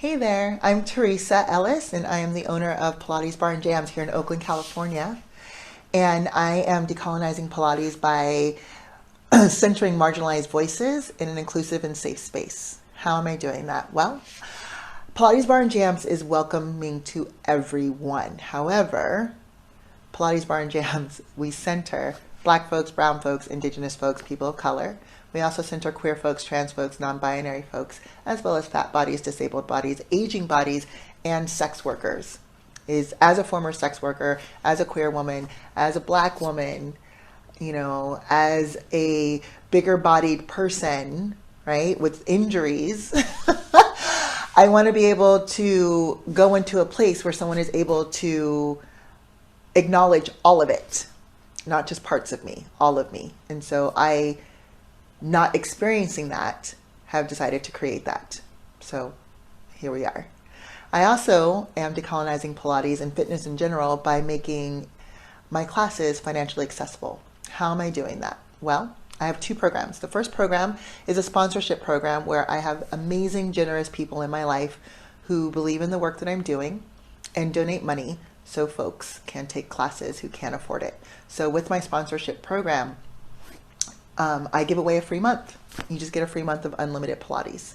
Hey there, I'm Teresa Ellis, and I am the owner of Pilates Bar and Jams here in Oakland, California. And I am decolonizing Pilates by centering marginalized voices in an inclusive and safe space. How am I doing that? Well, Pilates Bar and Jams is welcoming to everyone. However, Pilates Bar and Jams, we center Black folks, brown folks, indigenous folks, people of color. We also center queer folks, trans folks, non-binary folks, as well as fat bodies, disabled bodies, aging bodies, and sex workers. Is as a former sex worker, as a queer woman, as a Black woman, as a bigger bodied person, right, with injuries, I want to be able to go into a place where someone is able to acknowledge all of it, not just parts of me, all of me. And so not experiencing that, have decided to create that. So here we are. I also am decolonizing Pilates and fitness in general by making my classes financially accessible. How am I doing that? Well, I have two programs. The first program is a sponsorship program where I have amazing, generous people in my life who believe in the work that I'm doing and donate money so folks can take classes who can't afford it. So with my sponsorship program, I give away a free month. You just get a free month of unlimited Pilates.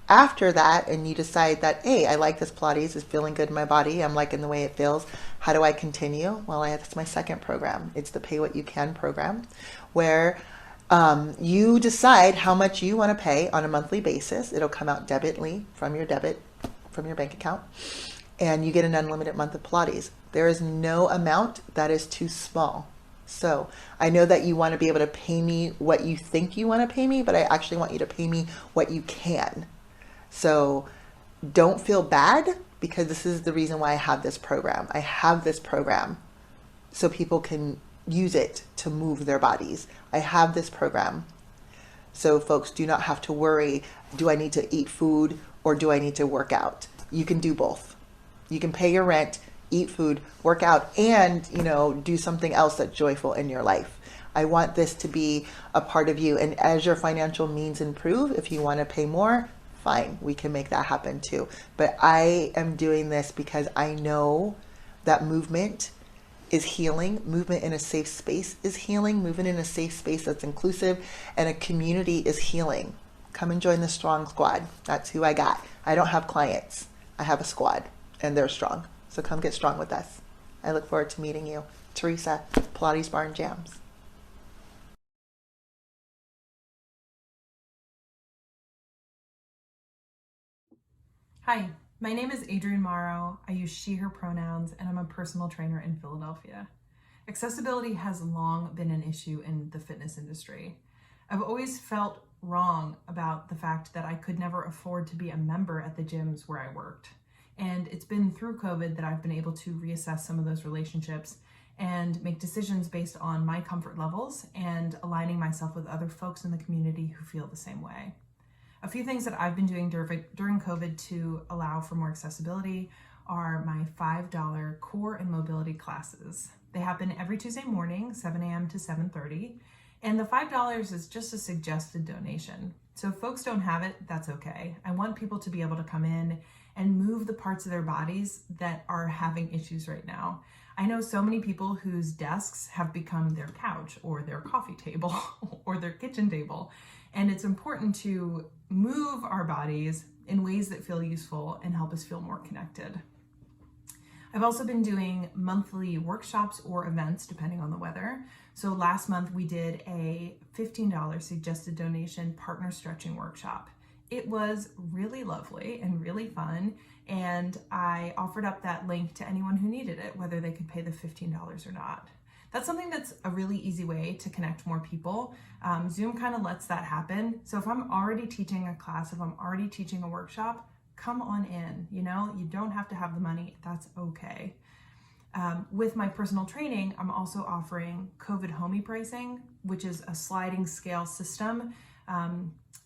After that, and you decide that, hey, I like this Pilates, it's feeling good in my body, I'm liking the way it feels, how do I continue? Well, that's my second program. It's the Pay What You Can program, where you decide how much you want to pay on a monthly basis. It'll come out debitly from your bank account, and you get an unlimited month of Pilates. There is no amount that is too small. So I know that you want to be able to pay me what you think you want to pay me, but I actually want you to pay me what you can. So don't feel bad, because this is the reason why I have this program. I have this program so people can use it to move their bodies. I have this program so folks do not have to worry, do I need to eat food or do I need to work out? You can do both. You can pay your rent, eat food, work out, and do something else that's joyful in your life. I want this to be a part of you. And as your financial means improve, if you want to pay more, fine, we can make that happen too. But I am doing this because I know that movement is healing. Movement in a safe space is healing. Movement in a safe space that's inclusive, and a community is healing. Come and join the strong squad. That's who I got. I don't have clients. I have a squad, and they're strong. So come get strong with us. I look forward to meeting you. Teresa, Pilates Bar and Jams. Hi, my name is Adrienne Mauro. I use she, her pronouns, and I'm a personal trainer in Philadelphia. Accessibility has long been an issue in the fitness industry. I've always felt wrong about the fact that I could never afford to be a member at the gyms where I worked. And it's been through COVID that I've been able to reassess some of those relationships and make decisions based on my comfort levels and aligning myself with other folks in the community who feel the same way. A few things that I've been doing during COVID to allow for more accessibility are my $5 core and mobility classes. They happen every Tuesday morning, 7 a.m. to 7:30. And the $5 is just a suggested donation. So if folks don't have it, that's okay. I want people to be able to come in and move the parts of their bodies that are having issues right now. I know so many people whose desks have become their couch or their coffee table or their kitchen table. And it's important to move our bodies in ways that feel useful and help us feel more connected. I've also been doing monthly workshops or events depending on the weather. So last month we did a $15 suggested donation partner stretching workshop. It was really lovely and really fun, and I offered up that link to anyone who needed it, whether they could pay the $15 or not. That's something that's a really easy way to connect more people. Zoom kind of lets that happen. So if I'm already teaching a class, if I'm already teaching a workshop, come on in. You don't have to have the money. That's okay. With my personal training, I'm also offering COVID homie pricing, which is a sliding scale system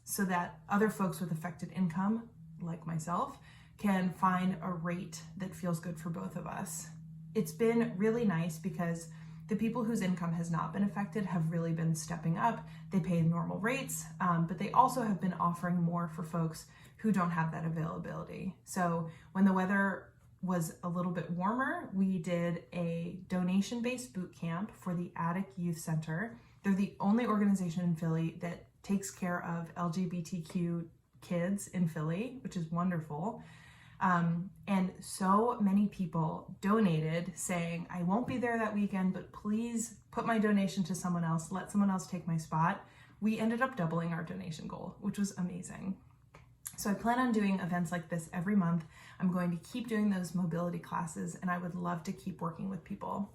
so that other folks with affected income, like myself, can find a rate that feels good for both of us. It's been really nice because The people whose income has not been affected have really been stepping up. They pay normal rates, but they also have been offering more for folks who don't have that availability. So when the weather was a little bit warmer, we did a donation-based boot camp for the Attic Youth Center. They're the only organization in Philly that takes care of LGBTQ kids in Philly, which is wonderful. And so many people donated saying, I won't be there that weekend, but please put my donation to someone else, let someone else take my spot. We ended up doubling our donation goal, which was amazing. So I plan on doing events like this every month. I'm going to keep doing those mobility classes, and I would love to keep working with people.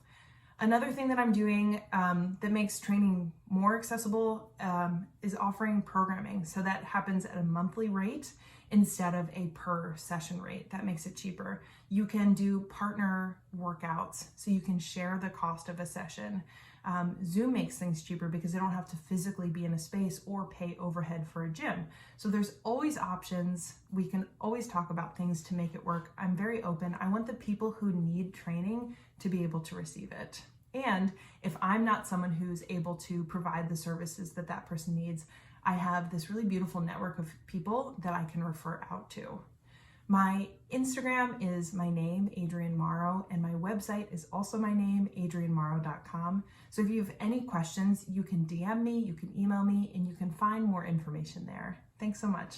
Another thing that I'm doing that makes training more accessible is offering programming. So that happens at a monthly rate instead of a per session rate. That makes it cheaper. You can do partner workouts, so you can share the cost of a session. Zoom makes things cheaper because they don't have to physically be in a space or pay overhead for a gym. So there's always options. We can always talk about things to make it work. I'm very open. I want the people who need training to be able to receive it. And if I'm not someone who's able to provide the services that that person needs, I have this really beautiful network of people that I can refer out to. My Instagram is my name, Adrienne Mauro, and my website is also my name, adriennemauro.com. So if you have any questions, you can DM me, you can email me, and you can find more information there. Thanks so much.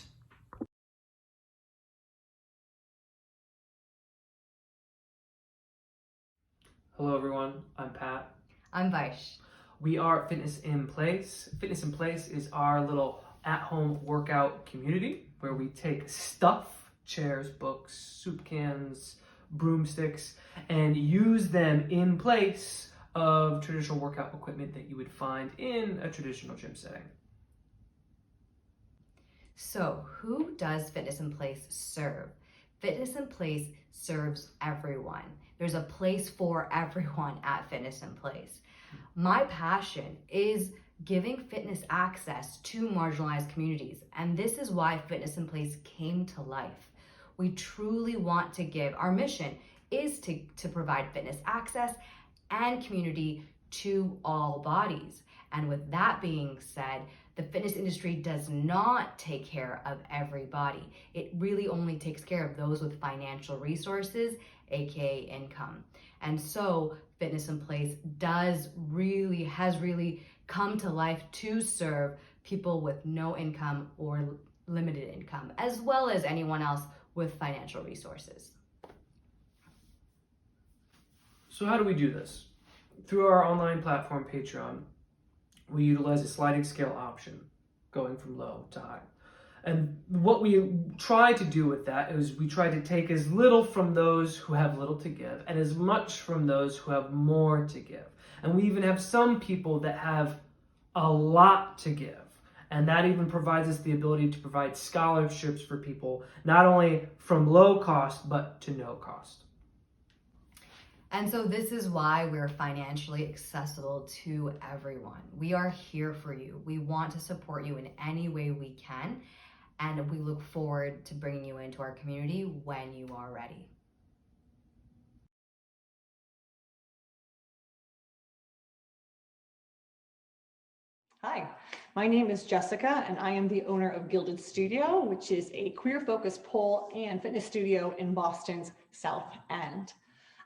Hello everyone, I'm Pat. I'm Vysh. We are Fitness in Place. Fitness in Place is our little at-home workout community where we take stuff, chairs, books, soup cans, broomsticks, and use them in place of traditional workout equipment that you would find in a traditional gym setting. So, who does Fitness in Place serve? Fitness in Place serves everyone. There's a place for everyone at Fitness in Place. My passion is giving fitness access to marginalized communities, and this is why Fitness in Place came to life. We truly want to give, our mission is to provide fitness access and community to all bodies. And with that being said, the fitness industry does not take care of everybody. It really only takes care of those with financial resources, aka income. And so Fitness in Place has really come to life to serve people with no income or limited income, as well as anyone else with financial resources. So how do we do this? Through our online platform, Patreon, we utilize a sliding scale option, going from low to high. And what we try to do with that is we try to take as little from those who have little to give and as much from those who have more to give. And we even have some people that have a lot to give. And that even provides us the ability to provide scholarships for people, not only from low cost, but to no cost. And so this is why we're financially accessible to everyone. We are here for you. We want to support you in any way we can. And we look forward to bringing you into our community when you are ready. Hi, my name is Jessica, and I am the owner of Gilded Studio, which is a queer-focused pole and fitness studio in Boston's South End.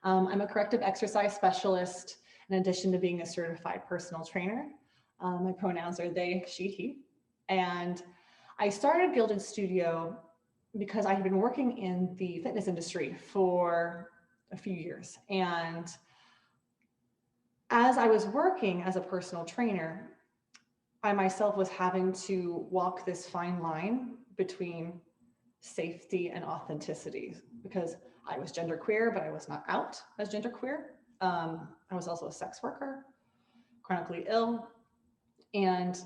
I'm a corrective exercise specialist, in addition to being a certified personal trainer. My pronouns are they, she, he. And I started Gilded Studio because I had been working in the fitness industry for a few years. And as I was working as a personal trainer, I myself was having to walk this fine line between safety and authenticity, because I was genderqueer, but I was not out as genderqueer. I was also a sex worker, chronically ill. And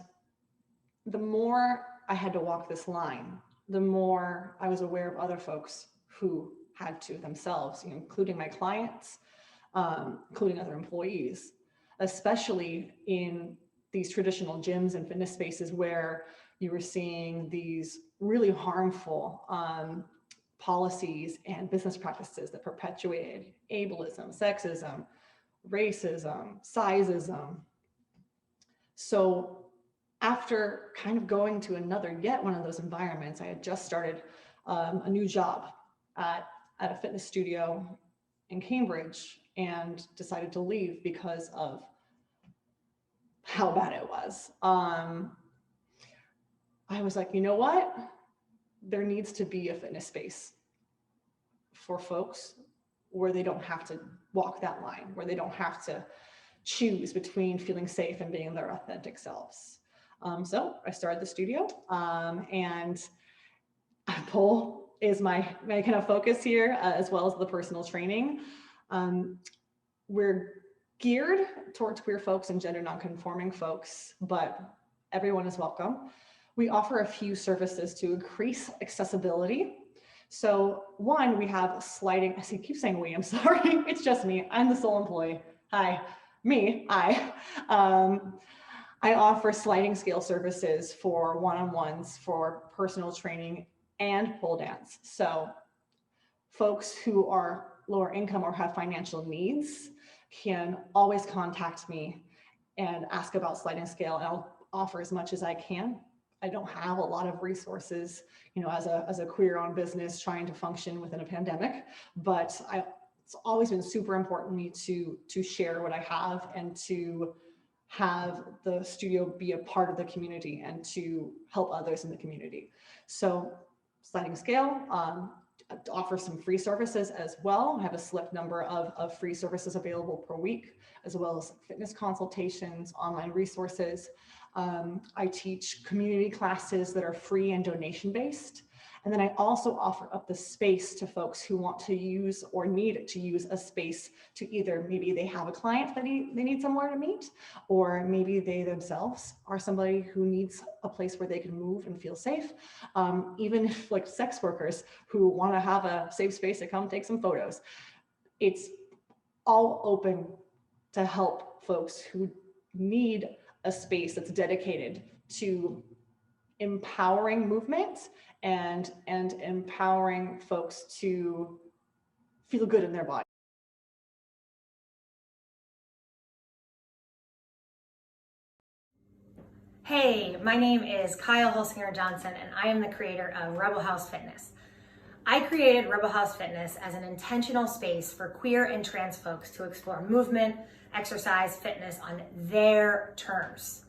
the more I had to walk this line, the more I was aware of other folks who had to themselves, including my clients, including other employees, especially in these traditional gyms and fitness spaces where you were seeing these really harmful policies and business practices that perpetuated ableism, sexism, racism, sizeism. So after kind of going to yet one of those environments, I had just started a new job at a fitness studio in Cambridge and decided to leave because of how bad it was. I was like, you know what? There needs to be a fitness space for folks where they don't have to walk that line, where they don't have to choose between feeling safe and being their authentic selves. So I started the studio, and pole is my kind of focus here, as well as the personal training. We're geared towards queer folks and gender nonconforming folks, but everyone is welcome. We offer a few services to increase accessibility. So one, we have sliding, I keep saying we, I'm sorry, it's just me, I'm the sole employee. Hi, I offer sliding scale services for one-on-ones, for personal training and pole dance. So folks who are lower income or have financial needs can always contact me and ask about sliding scale, and I'll offer as much as I can. I don't have a lot of resources, as a queer-owned business trying to function within a pandemic, but it's always been super important to me to share what I have and to have the studio be a part of the community and to help others in the community. So sliding scale, offer some free services as well. I have a select number of free services available per week, as well as fitness consultations, online resources. I teach community classes that are free and donation based. And then I also offer up the space to folks who want to use or need to use a space to either maybe they have a client that they need somewhere to meet, or maybe they themselves are somebody who needs a place where they can move and feel safe. Even if like sex workers who want to have a safe space to come take some photos. It's all open to help folks who need a space that's dedicated to empowering movement and empowering folks to feel good in their body. Hey, my name is Kyle Holsinger Johnson, and I am the creator of Rebel House Fitness. I created Rebel House Fitness as an intentional space for queer and trans folks to explore movement, exercise, fitness on their terms.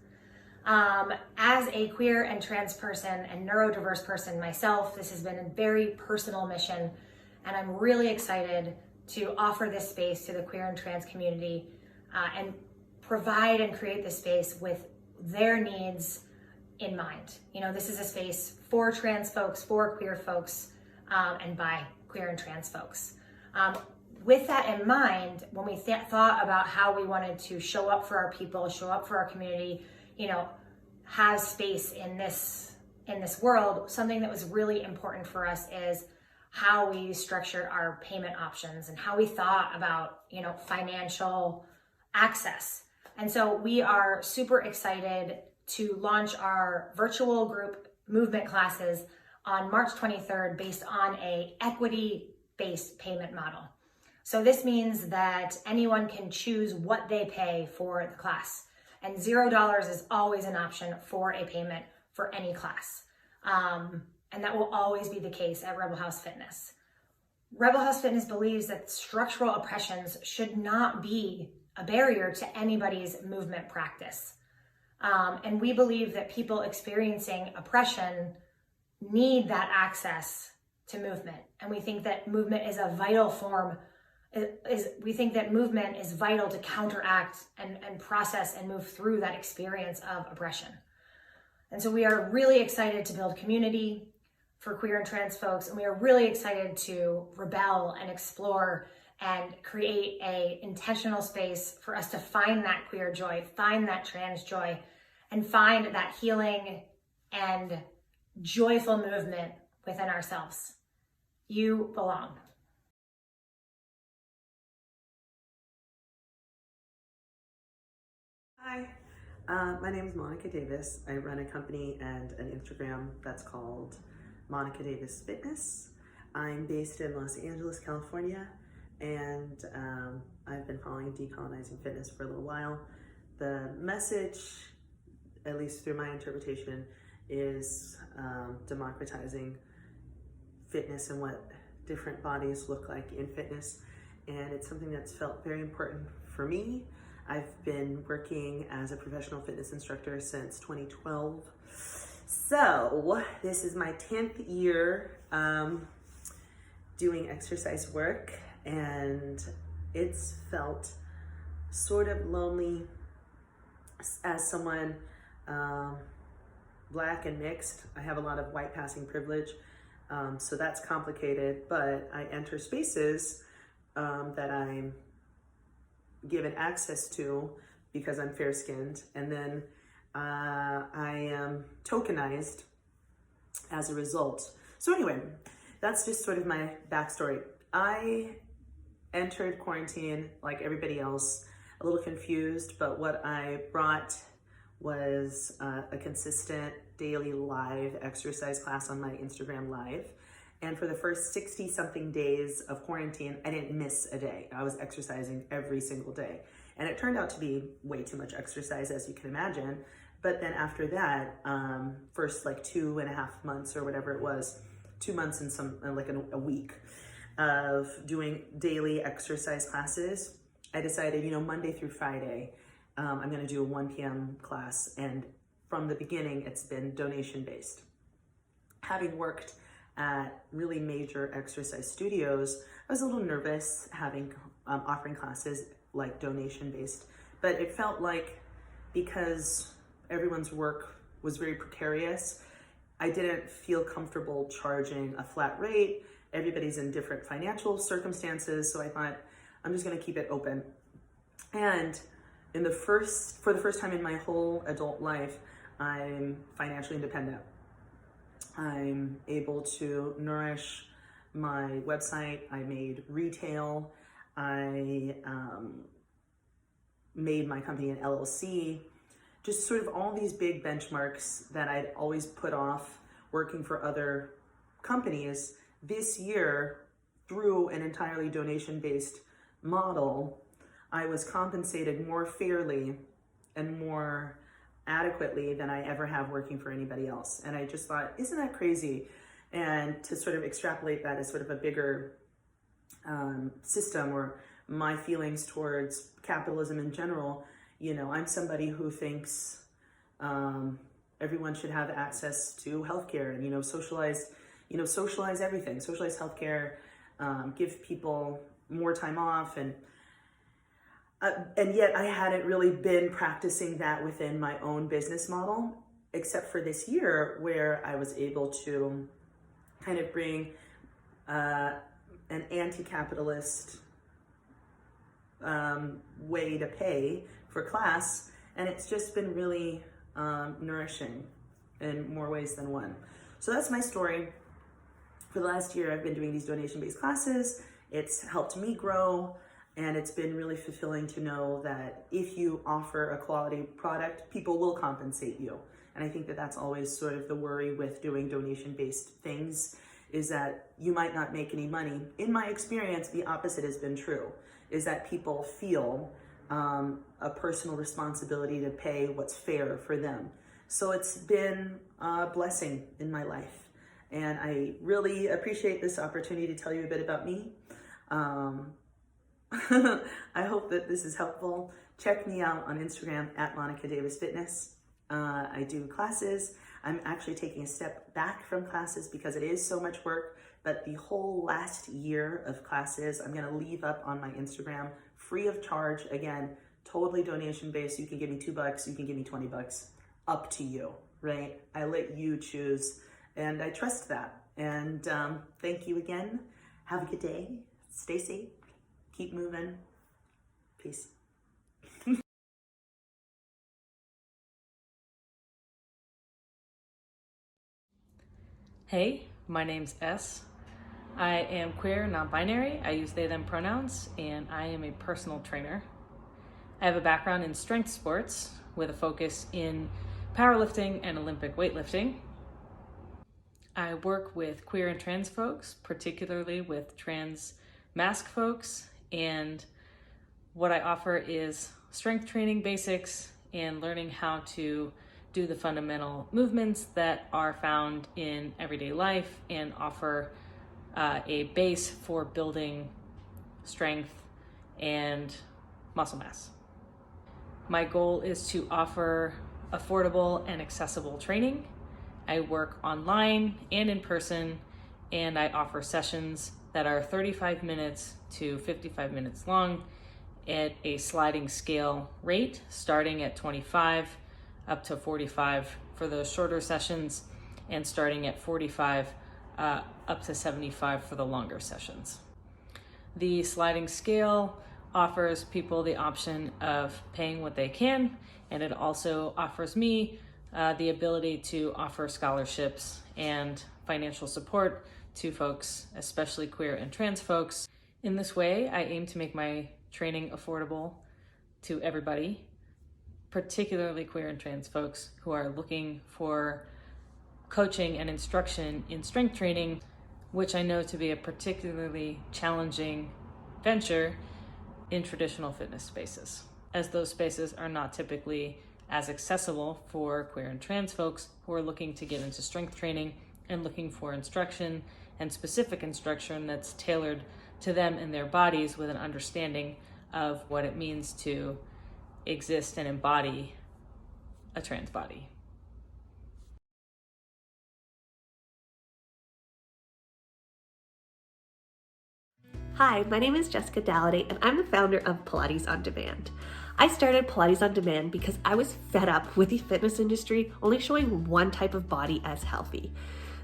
As a queer and trans person and neurodiverse person myself, this has been a very personal mission, and I'm really excited to offer this space to the queer and trans community and provide and create this space with their needs in mind. This is a space for trans folks, for queer folks, and by queer and trans folks. With that in mind, when we thought about how we wanted to show up for our people, show up for our community, have space in this world, something that was really important for us is how we structured our payment options and how we thought about, financial access. And so we are super excited to launch our virtual group movement classes on March 23rd based on a equity-based payment model. So this means that anyone can choose what they pay for the class. And $0 is always an option for a payment for any class. And that will always be the case at Rebel House Fitness. Rebel House Fitness believes that structural oppressions should not be a barrier to anybody's movement practice. And we believe that people experiencing oppression need that access to movement. And we think that movement is a vital form we think that movement is vital to counteract and process and move through that experience of oppression. And so we are really excited to build community for queer and trans folks, and we are really excited to rebel and explore and create a intentional space for us to find that queer joy, find that trans joy, and find that healing and joyful movement within ourselves. You belong. Hi, my name is Monica Davis. I run a company and an Instagram that's called Monica Davis Fitness. I'm based in Los Angeles, California, and I've been following Decolonizing Fitness for a little while. The message, at least through my interpretation, is democratizing fitness and what different bodies look like in fitness. And it's something that's felt very important for me. I've been working as a professional fitness instructor since 2012. So this is my 10th year doing exercise work, and it's felt sort of lonely as someone Black and mixed. I have a lot of white passing privilege, so that's complicated, but I enter spaces that I'm given access to because I'm fair-skinned, and then I am tokenized as a result. So anyway, that's just sort of my backstory. I entered quarantine like everybody else, a little confused, but what I brought was a consistent daily live exercise class on my Instagram Live. And for the first 60 something days of quarantine, I didn't miss a day. I was exercising every single day. And it turned out to be way too much exercise, as you can imagine. But then after that, first like 2.5 months or whatever it was, 2 months and some, like a week of doing daily exercise classes, I decided, you know, Monday through Friday, I'm gonna do a 1 p.m. class. And from the beginning, it's been donation-based. Having worked at really major exercise studios, I was a little nervous offering classes like donation-based, but it felt like because everyone's work was very precarious, I didn't feel comfortable charging a flat rate. Everybody's in different financial circumstances, so I thought I'm just gonna keep it open. And for the first time in my whole adult life, I'm financially independent. I'm able to nourish my website. I made retail. I made my company an LLC. Just sort of all these big benchmarks that I'd always put off working for other companies. This year, through an entirely donation-based model, I was compensated more fairly and more adequately than I ever have working for anybody else. And I just thought, isn't that crazy? And to sort of extrapolate that as sort of a bigger system, or my feelings towards capitalism in general, you know, I'm somebody who thinks everyone should have access to healthcare and, socialize everything, socialize healthcare, give people more time off, and yet I hadn't really been practicing that within my own business model, except for this year where I was able to kind of bring an anti-capitalist way to pay for class. And it's just been really nourishing in more ways than one. So that's my story. For the last year, I've been doing these donation-based classes. It's helped me grow. And it's been really fulfilling to know that if you offer a quality product, people will compensate you. And I think that that's always sort of the worry with doing donation-based things, is that you might not make any money. In my experience, the opposite has been true, is that people feel a personal responsibility to pay what's fair for them. So it's been a blessing in my life. And I really appreciate this opportunity to tell you a bit about me. I hope that this is helpful. Check me out on Instagram at Monica Davis Fitness. I do classes. I'm actually taking a step back from classes because it is so much work, but the whole last year of classes, I'm gonna leave up on my Instagram free of charge. Again, totally donation based. You can give me $2, you can give me $20, up to you, right? I let you choose, and I trust that. And thank you again. Have a good day. Stay safe. Keep moving. Peace. Hey, my name's S. I am queer, non-binary. I use they, them pronouns, and I am a personal trainer. I have a background in strength sports with a focus in powerlifting and Olympic weightlifting. I work with queer and trans folks, particularly with trans mask folks, and what I offer is strength training basics and learning how to do the fundamental movements that are found in everyday life and offer a base for building strength and muscle mass. My goal is to offer affordable and accessible training. I work online and in person, and I offer sessions that are 35 minutes to 55 minutes long at a sliding scale rate, starting at 25 up to 45 for those shorter sessions, and starting at 45 up to 75 for the longer sessions. The sliding scale offers people the option of paying what they can, and it also offers me the ability to offer scholarships and financial support to folks, especially queer and trans folks. In this way, I aim to make my training affordable to everybody, particularly queer and trans folks who are looking for coaching and instruction in strength training, which I know to be a particularly challenging venture in traditional fitness spaces, as those spaces are not typically as accessible for queer and trans folks who are looking to get into strength training and looking for instruction and specific instruction that's tailored to them and their bodies with an understanding of what it means to exist and embody a trans body. Hi, my name is Jessica Dalliday, and I'm the founder of Pilates On Demand. I started Pilates On Demand because I was fed up with the fitness industry only showing one type of body as healthy.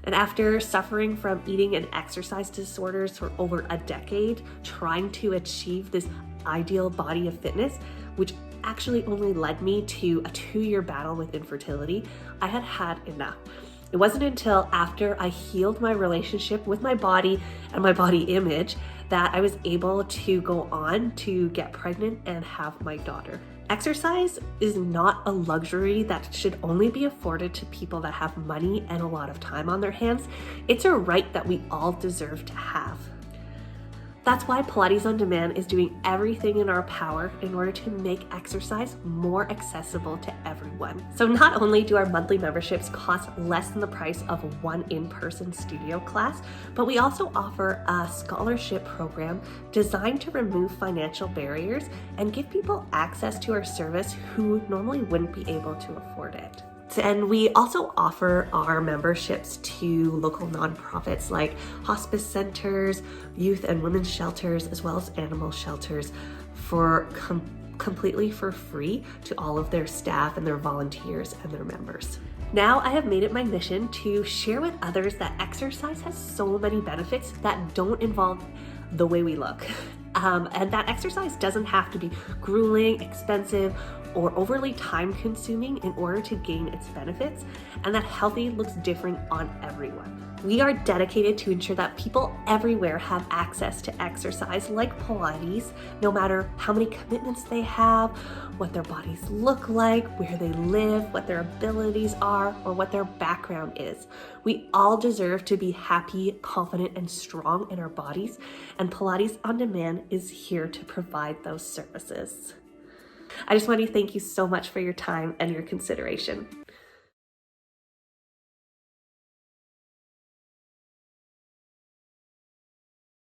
And after suffering from eating and exercise disorders for over a decade, trying to achieve this ideal body of fitness, which actually only led me to a 2-year battle with infertility, I had had enough. It wasn't until after I healed my relationship with my body and my body image that I was able to go on to get pregnant and have my daughter. Exercise is not a luxury that should only be afforded to people that have money and a lot of time on their hands. It's a right that we all deserve to have. That's why Pilates On Demand is doing everything in our power in order to make exercise more accessible to everyone. So not only do our monthly memberships cost less than the price of one in-person studio class, but we also offer a scholarship program designed to remove financial barriers and give people access to our service who normally wouldn't be able to afford it. And we also offer our memberships to local nonprofits like hospice centers, youth and women's shelters, as well as animal shelters for completely for free to all of their staff and their volunteers and their members. Now I have made it my mission to share with others that exercise has so many benefits that don't involve the way we look. And that exercise doesn't have to be grueling, expensive, or overly time-consuming in order to gain its benefits, and that healthy looks different on everyone. We are dedicated to ensure that people everywhere have access to exercise like Pilates, no matter how many commitments they have, what their bodies look like, where they live, what their abilities are, or what their background is. We all deserve to be happy, confident, and strong in our bodies, and Pilates On Demand is here to provide those services. I just want to thank you so much for your time and your consideration.